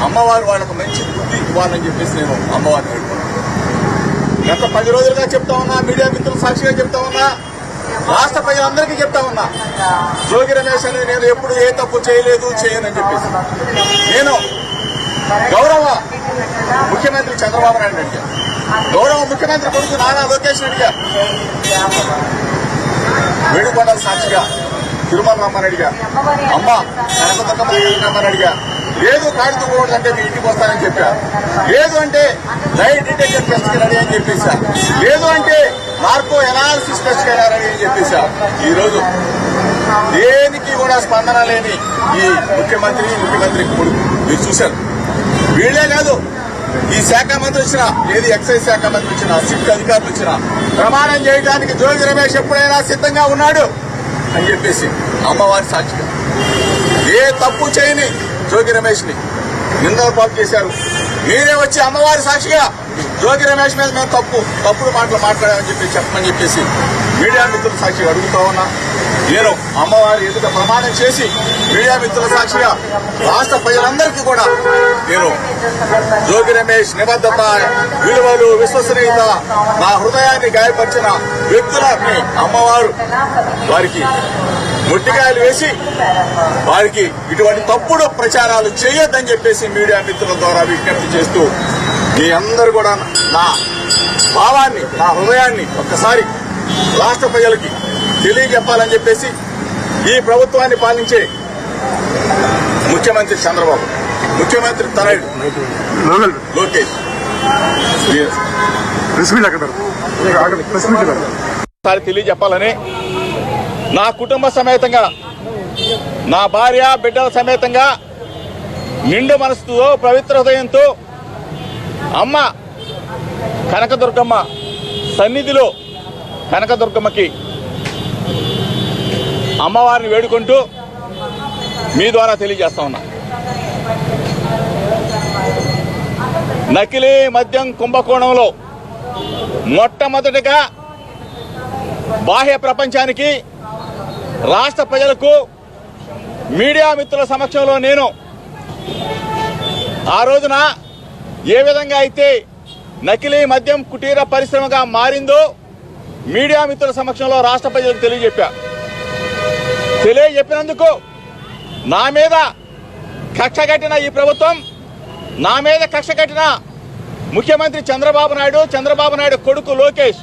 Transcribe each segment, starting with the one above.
అమ్మవారు వాళ్ళకు మంచి బుద్ధి ఇవ్వాలని చెప్పేసి నేను అమ్మవారిని అడుగుతున్నాను. గత 10 రోజులుగా చెప్తా ఉన్నా, మీడియా మిత్రుల సాక్షిగా చెప్తా ఉన్నా, రాష్ట్ర ప్రజలందరికీ చెప్తా ఉన్నా, జోగి రమేష్ అని నేను ఎప్పుడు ఏ తప్పు చేయలేదు చేయనని చెప్పేసి నేను గౌరవ ముఖ్యమంత్రి చంద్రబాబు నాయుడు అడిగా, గౌరవ ముఖ్యమంత్రి కొడుకు నారా లోకేష్ అడిగా, వేడుకొండల సాక్షిగా తిరుమల రమ్మని అడిగా, అమ్మ కనకదుర్గమ్మని అడిగా. లేదు కాడితో పోవడంటే మీ ఇంటికి వస్తానని చెప్పా, లేదు అంటే లైట్ డిటెక్టర్ టెస్ట్ కి రెడీ అని చెప్పేశా, లేదు అంటే నార్కో ఎనాలిసిస్ టెస్ట్ కి రెడీ అని చెప్పేశా. ఈ రోజు దేనికి కూడా స్పందన లేని ఈ ముఖ్యమంత్రి కొడుకు మీరు చూశారు. వీళ్లే కాదు, ఈ శాఖ మంత్రి వచ్చినా, ఏది ఎక్సైజ్ శాఖ మంత్రి వచ్చినా, సిట్ అధికారులు వచ్చినా ప్రమాణం చేయడానికి జోగి రమేష్ ఎప్పుడైనా సిద్ధంగా ఉన్నాడు అని చెప్పేసి అమ్మవారి సాక్షిగా ఏ తప్పు చేయని జోగి రమేష్ ని నిందల పాలు చేశారు. మీరే వచ్చి అమ్మవారి సాక్షిగా జోగి రమేష్ మీద మేము తప్పుడు మాటలు మాట్లాడామని చెప్పమని చెప్పేసి మీడియా మిత్రుల సాక్షిగా అడుగుతా ఉన్నా. నేను అమ్మవారి ఎదుట ప్రమాణం చేసి మీడియా మిత్రుల సాక్షిగా రాష్ట్ర ప్రజలందరికీ కూడా నేను జోగి రమేష్ నిబద్ధత, విలువలు, విశ్వసనీయత, నా హృదయాన్ని గాయపరిచిన వ్యక్తులని అమ్మవారు వారికి మొట్టికాయలు వేసి వారికి ఇటువంటి తప్పుడు ప్రచారాలు చేయొద్దని చెప్పేసి మీడియా మిత్రుల ద్వారా విజ్ఞప్తి చేస్తూ మీ అందరూ కూడా నా భావాన్ని, నా హృదయాన్ని ఒక్కసారి రాష్ట్ర ప్రజలకి తెలియజెప్పాలని చెప్పేసి ఈ ప్రభుత్వాన్ని పాలించే ముఖ్యమంత్రి చంద్రబాబు, ముఖ్యమంత్రి తనయుడు లోకేష్ తెలియజెప్పాలని నా కుటుంబ సమేతంగా, నా భార్య బిడ్డల సమేతంగా నిండు మనసుతో పవిత్ర హృదయంతో అమ్మ కనకదుర్గమ్మ సన్నిధిలో కనకదుర్గమ్మకి అమ్మవారిని వేడుకుంటూ మీ ద్వారా తెలియజేస్తా ఉన్నా. నకిలీ మద్యం కుంభకోణంలో మొట్టమొదటిగా బాహ్య ప్రపంచానికి, రాష్ట్ర ప్రజలకు, మీడియా మిత్రుల సమక్షంలో నేను ఆ రోజున ఏ విధంగా అయితే నకిలీ మద్యం కుటీర పరిశ్రమగా మారిందో మీడియా మిత్రుల సమక్షంలో రాష్ట్ర ప్రజలకు తెలియజెప్పినందుకు నా మీద కక్ష కట్టిన ఈ ప్రభుత్వం, నా మీద కక్ష కట్టిన ముఖ్యమంత్రి చంద్రబాబు నాయుడు కొడుకు లోకేష్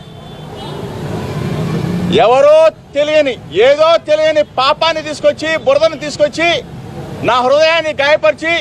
ఎవరో తెలియని, ఏదో తెలియని పాపాన్ని తీసుకొచ్చి, బురదను తీసుకొచ్చి నా హృదయాన్ని గాయపరిచి